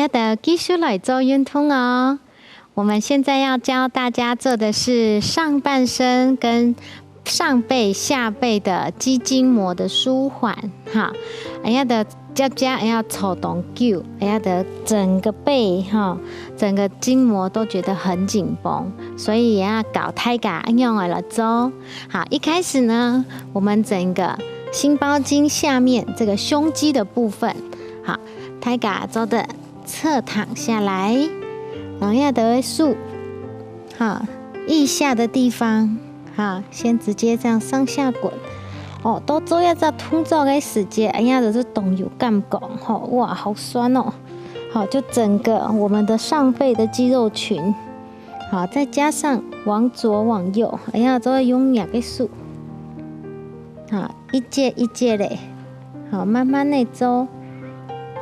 要的继续来做运动哦。我们现在要教大家做的是上半身跟上背、下背的肌筋膜的舒缓。哈，要的要抽动脚，要的整个背整个筋膜都觉得很紧绷，所以也要搞太嘎用来做。好，一开始呢，我们整个心包经下面这个胸肌的部分，好，太嘎做的侧躺下来，然后要的数，好，腋下的地方，好，先直接这样上下滚。哦，都做要在通做的时间，就是动有感觉，哇，好酸哦！好，就整个我们的上背的肌肉群，好，再加上往左往右，做用两个数，好，一节一节的，好，慢慢的做，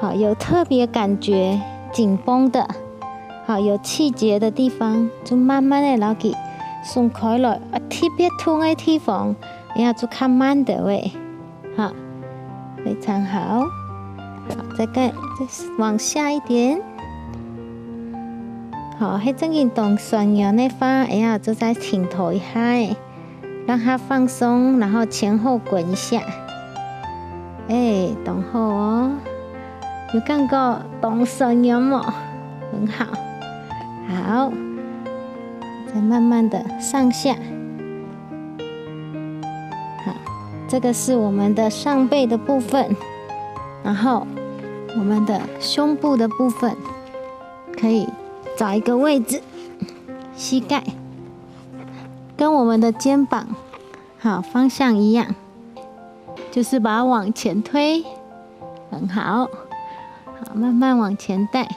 好，有特别感觉紧绷的，好，有气节的地方，就慢慢的让它松开来，特别痛的地方。就看慢的位，好，非常好。好，再往下一点。好，那种运动双腰的话，就再停头一下，让它放松，然后前后滚一下。动好哦，有感觉动双腰吗？很好，好，再慢慢的上下。这个是我们的上背的部分，然后我们的胸部的部分可以找一个位置，膝盖跟我们的肩膀好方向一样，就是把它往前推，很好，好，慢慢往前带，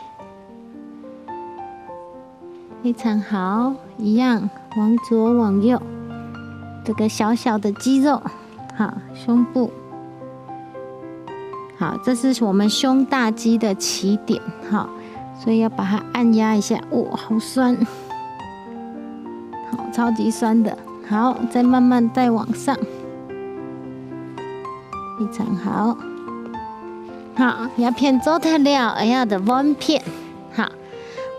非常好，一样往左往右，这个小小的肌肉。好，胸部，好，这是我们胸大肌的起点，好，所以要把它按压一下，哇，好酸，好，超级酸的，好，再慢慢再往上，非常好，好，鸦片做得了，要的弯片，好，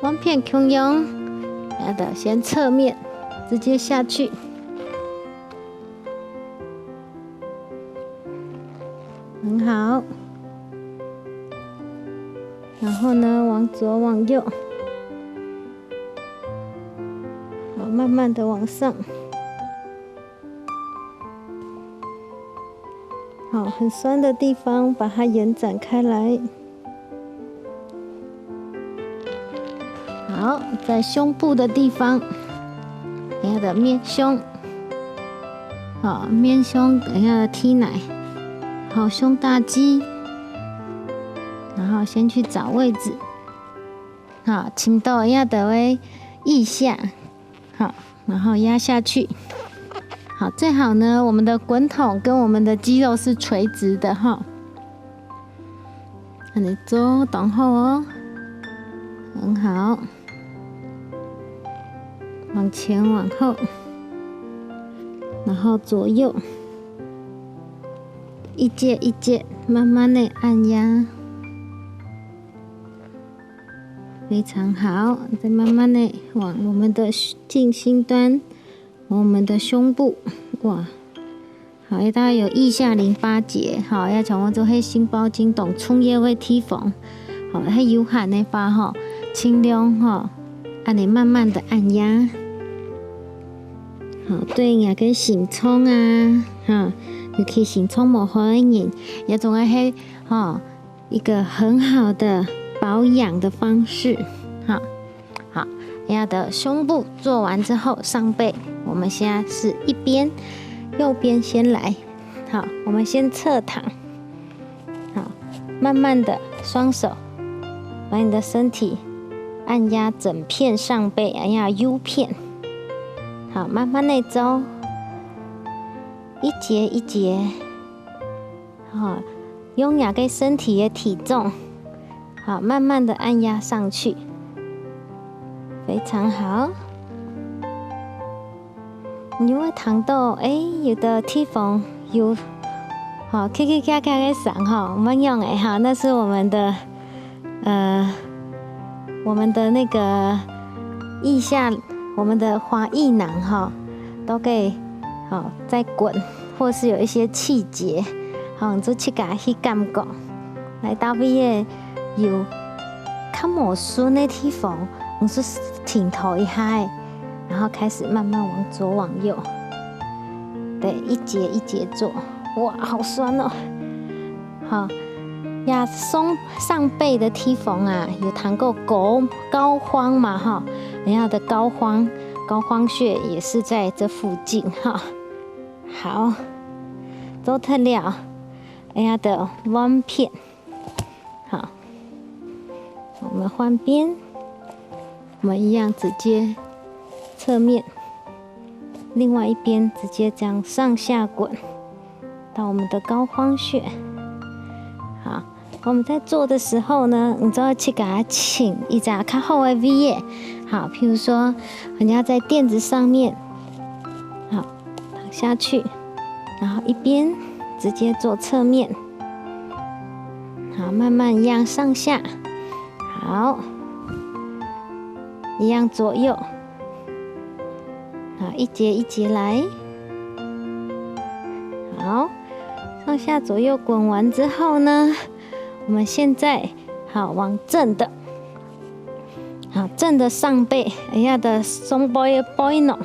弯片同样，要的先侧面直接下去。很好，然后呢，往左往右，好，慢慢的往上，好，很酸的地方把它延展开来，好，在胸部的地方，等下的面胸，好，面胸，等下的踢奶。好，胸大肌，然后先去找位置，好，轻到要的为腋下，好，然后压下去，好，最好呢，我们的滚筒跟我们的肌肉是垂直的哈，那你做等候哦，很好，往前往后，然后左右。一节一节，慢慢的按压，非常好。再慢慢的往我们的近心端，往我们的胸部，哇，好，大概有腋下淋巴结，好，要从我做黑心包经动冲液会提缝，好，还有汗的话哈，轻量哈，按你慢慢的按压，好，对应跟心冲啊，哈。尤其是充满好的人，也总是一个很好的保养的方式，好，要的胸部做完之后，上背我们现在是一边，右边先来，好，我们先侧躺，好，慢慢的双手把你的身体按压整片上背，U 片，好，慢慢的走。一节一节，好，用压给身体的体重，好，慢慢的按压上去，非常好。你会躺到，有的地方有，咔咔的响，慢用那是我们的我们的那个腋下，我们的滑腋囊哈，都可以好在滚，或是有一些气结，好，做去甲去感觉，来到尾的有较无顺的地方，我是挺头一下的，然后开始慢慢往左往右，对，一节一节做，哇，好酸哦，好。呀，上背的地方啊，有谈过膏肓嘛哈，人家的膏肓穴也是在这附近哈。好，做特了，人家的弯片，好，我们换边，我们一样直接侧面，另外一边直接这样上下滚到我们的膏肓穴，好。我们在做的时候呢，你就要去给它请一张较好的 V 耶。好，譬如说，人家在垫子上面，好躺下去，然后一边直接做侧面，好，慢慢一样上下，好，一样左右，好，一节一节来，好，上下左右滚完之后呢。我们现在好往正的，好正的上背，一下的松背背弄，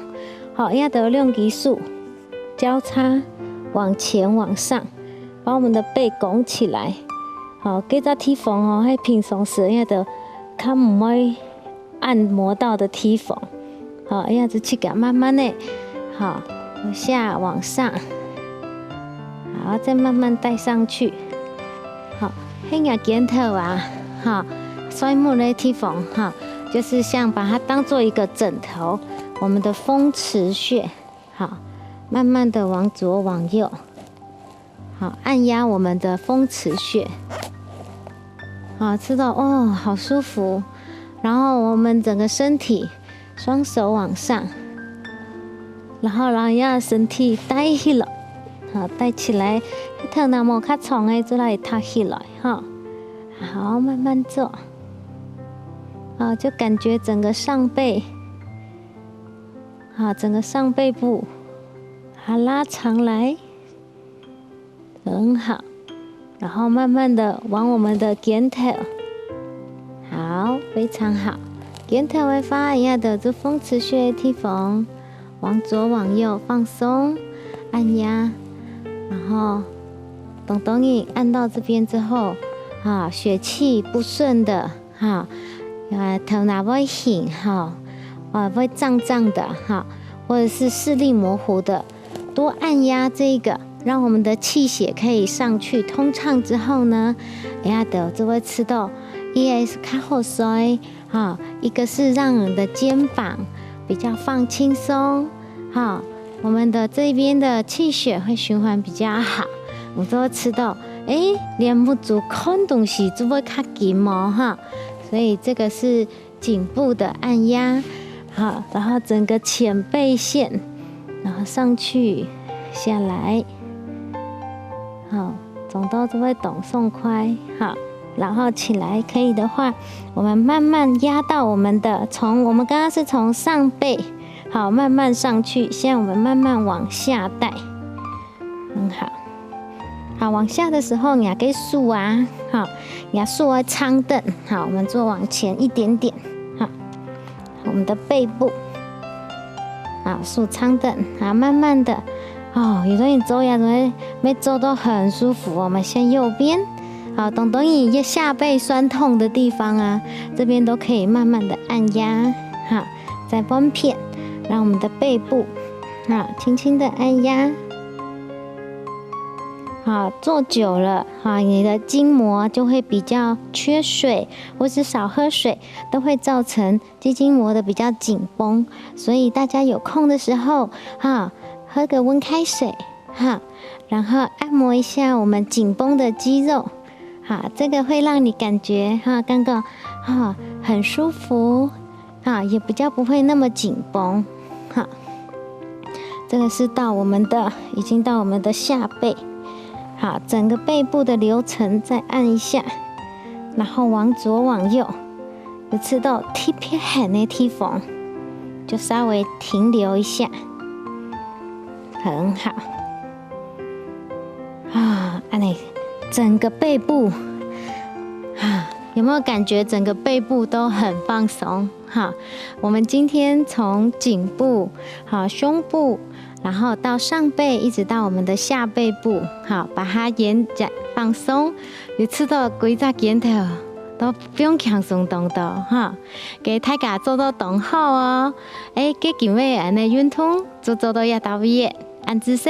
好一下的用技术交叉往前往上，把我们的背拱起来。好，这个地方哦，还平常时一下的较唔会按摩到的地方，好一下子去给慢慢的，好往下往上，好再慢慢带上去，好。黑眼镜头啊，哈，摔木的地方哈，就是像把它当做一个枕头，我们的风池穴，好，慢慢的往左往右，好，按压我们的风池穴，好，知道哦，好舒服。然后我们整个身体，双手往上，然后让身体带起来。好，带起来，头那么较长的，就来抬起来哈。好，慢慢做。好，就感觉整个上背，好，整个上背部，好拉长来，很好。然后慢慢的往我们的肩头，好，非常好。肩头会发一样的这风池穴的地方，往左往右放松，按压。然后，等你按到这边之后，啊，血气不顺的，哈，头脑会醒，哈，会胀胀的，哈，或者是视力模糊的，多按压这个，让我们的气血可以上去通畅之后呢，就会吃到，一个是较好睡，哈，一个是让人的肩膀比较放轻松，哈。我们的这边的气血会循环比较好，我都会吃到，练不足看东西就会较紧嘛哈，所以这个是颈部的按压，好，然后整个前背线，然后上去下来，好，总都会动送快，好，然后起来可以的话，我们慢慢压到我们的，我们刚刚是从上背。好，慢慢上去。现在我们慢慢往下带，很好。好，往下的时候，你还可以竖啊，好，你要竖啊长凳。好，我们做往前一点点，好，我们的背部，好，竖长凳，好，慢慢的，哦，有时候你走呀，没走都很舒服。我们先右边，好，等你下背酸痛的地方啊，这边都可以慢慢的按压，好，再弯片。让我们的背部，好，轻轻的按压，好，做久了，好，你的筋膜就会比较缺水，或是少喝水，都会造成肌筋膜的比较紧绷。所以大家有空的时候，哈，喝个温开水，哈，然后按摩一下我们紧绷的肌肉，好，这个会让你感觉哈，刚刚哈很舒服。啊，也比较不会那么紧绷，好，这个是已经到我们的下背，好，整个背部的流程再按一下，然后往左往右，有吃到特别狠的地方，就稍微停留一下，很好。安妮，整个背部有没有感觉整个背部都很放松？我们今天从颈部、胸部，然后到上背，一直到我们的下背部，把它延展放松，有吃到几只肩头都不用轻松动的给大家做到动好哦。给今日安尼运动做到也到位，安姿势。